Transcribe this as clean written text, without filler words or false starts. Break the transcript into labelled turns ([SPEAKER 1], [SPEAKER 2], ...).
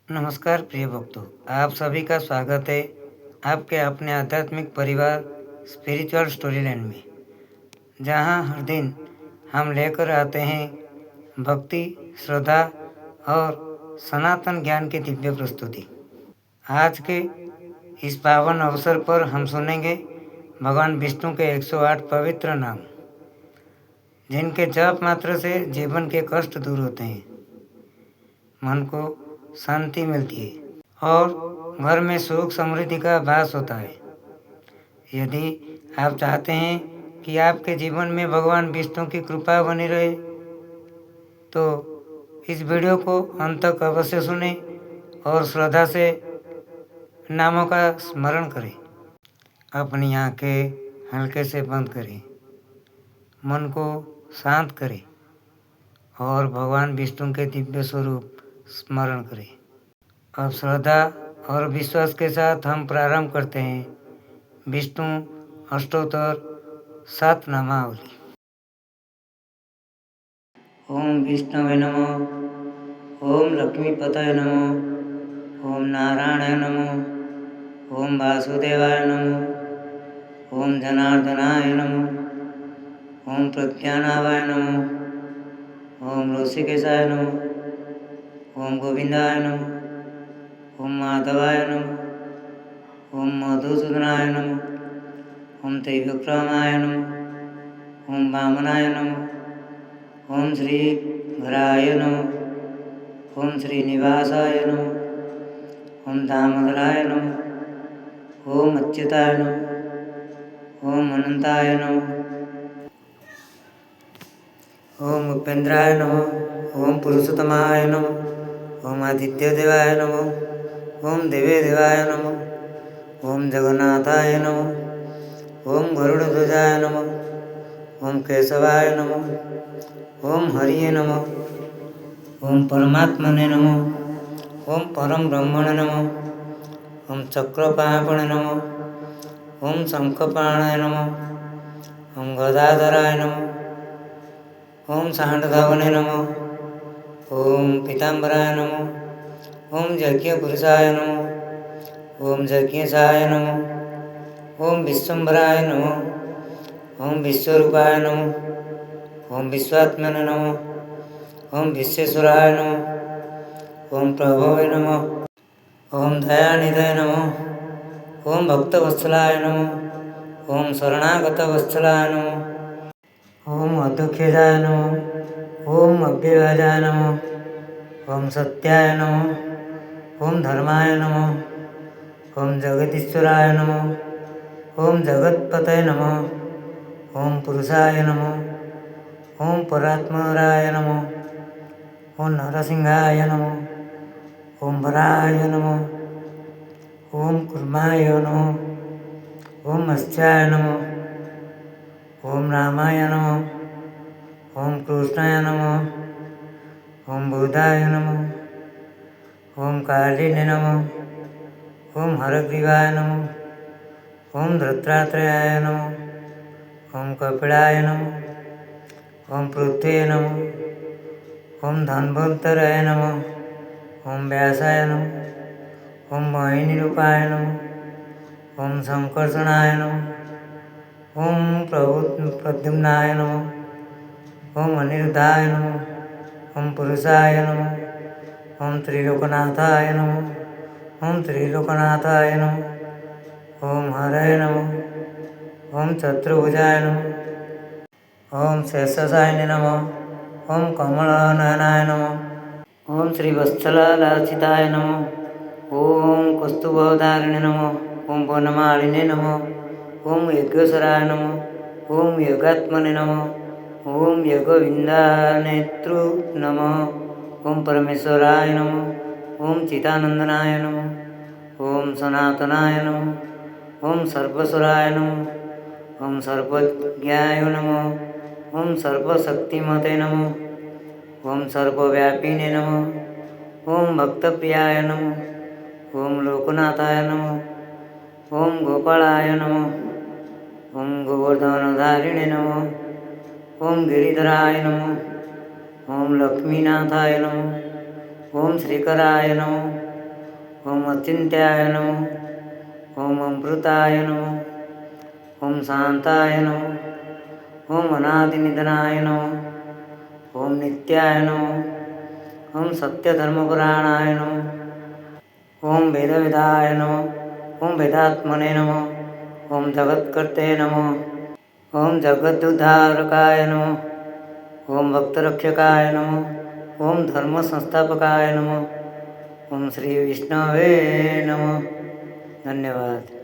[SPEAKER 1] नमस्कार प्रिय भक्तों, आप सभी का स्वागत है आपके अपने आध्यात्मिक परिवार स्पिरिचुअल स्टोरीलैंड में, जहां हर दिन हम लेकर आते हैं भक्ति, श्रद्धा और सनातन ज्ञान की दिव्य प्रस्तुति। आज के इस पावन अवसर पर हम सुनेंगे भगवान विष्णु के 108 पवित्र नाम, जिनके जप मात्र से जीवन के कष्ट दूर होते हैं, मन को शांति मिलती है और घर में सुख समृद्धि का आभास होता है। यदि आप चाहते हैं कि आपके जीवन में भगवान विष्णु की कृपा बनी रहे, तो इस वीडियो को अंत तक अवश्य सुनें और श्रद्धा से नामों का स्मरण करें। अपनी आंखें हल्के से बंद करें, मन को शांत करें और भगवान विष्णु के दिव्य स्वरूप स्मरण करें। अब श्रद्धा और विश्वास के साथ हम प्रारंभ करते हैं विष्णु अष्टोत्तर 7 नामावली। ओम विष्णवे नमो, ओम लक्ष्मीपतये नमो, ओम नारायणाय नमो, ओम वासुदेवाय नमो, ओम जनार्दनाय नमो, ओम प्रज्ञानावाय नमो, ओम ऋषिकेशाय नमो, ओम गोविंदाय नमो, ओम माधवाय नमो, ओम मधुसूदनाय नमो, ओम त्रिविक्रमाय नमो, ओम वामनाय नमो, ओम श्री घराय नमो, ओम श्रीनिवासाय नमो, ओम दामोदराय नमो, ओम अच्युताय नमो, ओम अनंताय नमो, ओम उपेन्द्राय नमो, ओम पुरुषोत्तमाय नमो, ओम आदित्य देवाय नमो, ओम देवे देवाय नमो, ओम जगन्नाथाय नमो, ओम गरुड़ध्वजाय नमो, ओम केशवाय नमो, ओम हरिये नमो, ओम परमात्मने नमो, ओम परम ब्रह्मणे नमो, ओम चक्रपाणिने नमो, ओम शंखपाणाय नमो, ओम गदाधराय नमो, ओम सांडधावने नमो, ओम पीताम्बराय नमो, ओम यज्ञपुरुषाय नमो, ओम यज्ञेशाय नमो, ओम विश्वम्भराय नमो, ओम विश्वरूपाय नमो, ओम विश्वात्मने नमो, ओम विश्वेश्वराय नमो, ओम प्रभवे नमो, ओम दयानिधये नमो, ओम भक्तवत्सलाय नमो, ओम शरणागतवत्सलाय नमो, ओम अदुखेजाय नमो, ओम अव्ययाय नमो, ओम सत्याय नमो, ओम धर्माय नमो, ओम जगदीश्वराय नमो, ओम जगत्पतये नमो, ओम पुरुषाय नमो, ओम परात्मराय नमो, ओम नरसिंहाय नमो, ओम वराय नमो, ओम कुर्माय नमो, ओम मत्स्याय नमो, ओम रामाय नमो, ओम कृष्णाय नमो, ओम बुधाय नमो, ओम कालिने नमो, ओम हरग्रीवाय नमो, ओम दत्तात्रेयाय नमो, ओम कपिलाय नमो, ओम पृथ्वे नमो, ओम धन्वन्तराय नमो, ओम व्यासाय नमो, ओम मोहिनीरूपाय नमो, ओम संकर्षणाय नमो, ओम प्रद्युम्नाय नमो, ओम अनिरुद्धाय नमो, ओम पुरुषाय नमो, ओम त्रिलोकनाथाय नमो, ओम त्रिलोकनाथाय नमो, ओम हरये नमो, ओम चतुर्भुजाय नमो, ओम शेषशायिने नमो, ओम कमलनयनाय नमो, ओम श्रीवत्सलालासिताय नमो, ओम कौस्तुभोधारिणे नमो, ओम वनमालिने नमो, ओम यज्ञेश्वराय नमो, ओम योगात्मने नमो, ओम योगविन्दानेतृ नमो, ओम परमेश्वराय नमो, ओम चिदानंदनाय नमो, ओम सनातनाय नमो, ओम सर्वेश्वराय नमो, ओम सर्वज्ञाय नमो, ओम सर्वशक्तिमते नमो, ओम सर्वव्यापिने नमो, ओम भक्तप्रियाय नमो, ओम लोकनाथाय नमो, ओम गोपालाय नमो, ओम गोवर्धनधारिणे नमो, ओम गिरिधराय नमो, ओम लक्ष्मीनाथाय नमो, ओम श्रीकराय नमो, ओम अचिंत्याय नमः। ओम अमृताय नमः। ओम शांताय नमः। ओम अनादिनिधनाय नमः। ओम नित्याय नमः। ओम सत्यधर्मपुराणाय नमः। ओम वेदविदाय नमः। ओम वेदात्मने नमः। ओम जगत्कर्ते नमः। ओम जगदुद्धारकाय नमः। ओम भक्तरक्षकाय नमः। ओम धर्मसंस्थापकाय नमः। ओम श्री विष्णवे नमः। धन्यवाद।